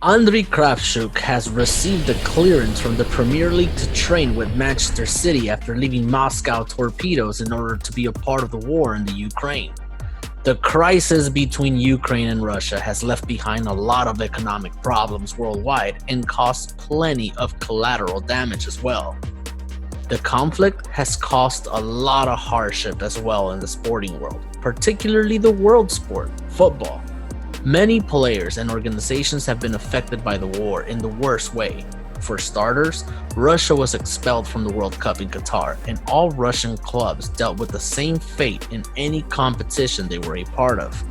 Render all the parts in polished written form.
Andriy Kravchuk has received a clearance from the Premier League to train with Manchester City after leaving Moscow Torpedoes in order to be a part of the war in the Ukraine. The crisis between Ukraine and Russia has left behind a lot of economic problems worldwide and caused plenty of collateral damage as well. The conflict has caused a lot of hardship as well in the sporting world, particularly the world sport, football. Many players and organizations have been affected by the war in the worst way. For starters, Russia was expelled from the World Cup in Qatar, and all Russian clubs dealt with the same fate in any competition they were a part of.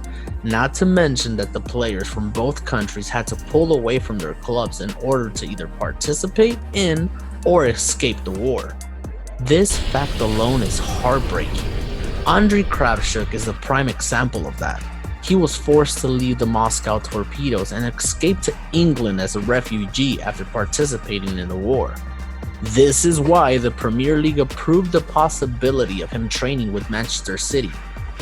Not to mention that the players from both countries had to pull away from their clubs in order to either participate in or escape the war. This fact alone is heartbreaking. Andriy Kravchuk is a prime example of that. He was forced to leave the Moscow Torpedoes and escape to England as a refugee after participating in the war. This is why the Premier League approved the possibility of him training with Manchester City,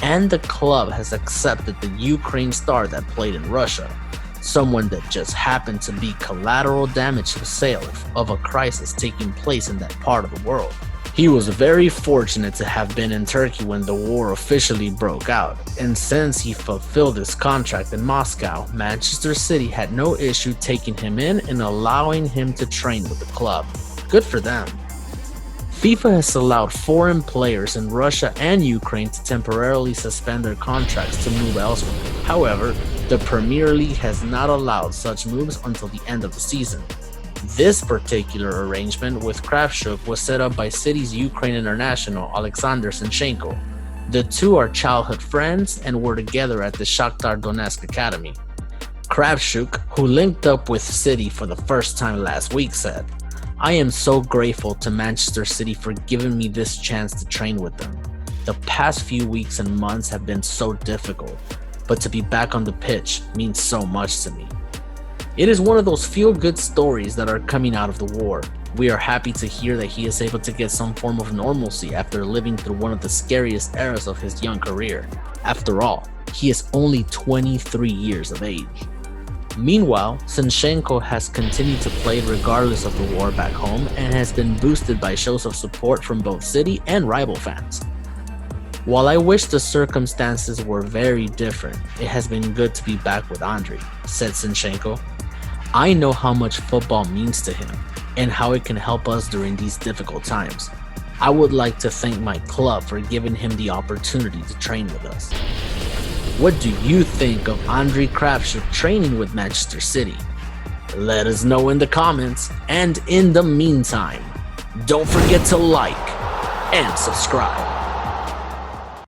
and the club has accepted the Ukraine star that played in Russia, someone that just happened to be collateral damage to sale of a crisis taking place in that part of the world. He was very fortunate to have been in Turkey when the war officially broke out, and since he fulfilled his contract in Moscow, Manchester City had no issue taking him in and allowing him to train with the club. Good for them. FIFA has allowed foreign players in Russia and Ukraine to temporarily suspend their contracts to move elsewhere. However, the Premier League has not allowed such moves until the end of the season. This particular arrangement with Kravchuk was set up by City's Ukraine international Alexander Zinchenko. The two are childhood friends and were together at the Shakhtar Donetsk academy. Kravchuk, who linked up with City for the first time last week, said, "I am so grateful to Manchester City for giving me this chance to train with them. The past few weeks and months have been so difficult, but to be back on the pitch means so much to me." It is one of those feel-good stories that are coming out of the war. We are happy to hear that he is able to get some form of normalcy after living through one of the scariest eras of his young career. After all, he is only 23 years of age. Meanwhile, Zinchenko has continued to play regardless of the war back home and has been boosted by shows of support from both City and rival fans. "While I wish the circumstances were very different, it has been good to be back with Andriy," said Zinchenko. "I know how much football means to him and how it can help us during these difficult times. I would like to thank my club for giving him the opportunity to train with us." What do you think of Andriy Kravchuk training with Manchester City? Let us know in the comments, and in the meantime, don't forget to like and subscribe.